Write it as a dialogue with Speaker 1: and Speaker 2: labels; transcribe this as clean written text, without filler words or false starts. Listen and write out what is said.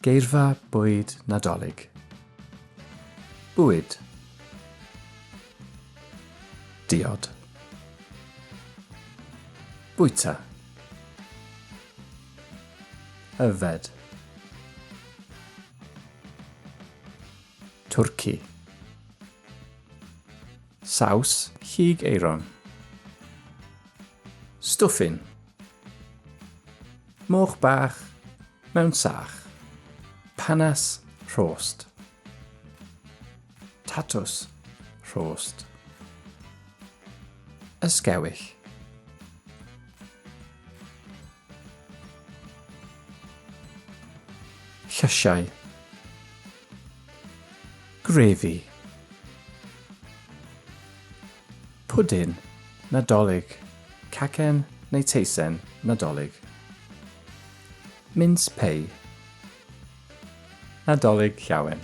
Speaker 1: Geirfa Bwyd Nadolig. Bwyd. Diod. Bwyta. Yfed. Twrci. Saws llyg eiron. Stwffyn. Moch bach mewn sach. Panas rhost. Tatws rhost. Ysgewyll. Llysiau. Grefi. Pwdin nadolig. Cacen neu teisen nadolig. Mince pei. Nadolig llawen.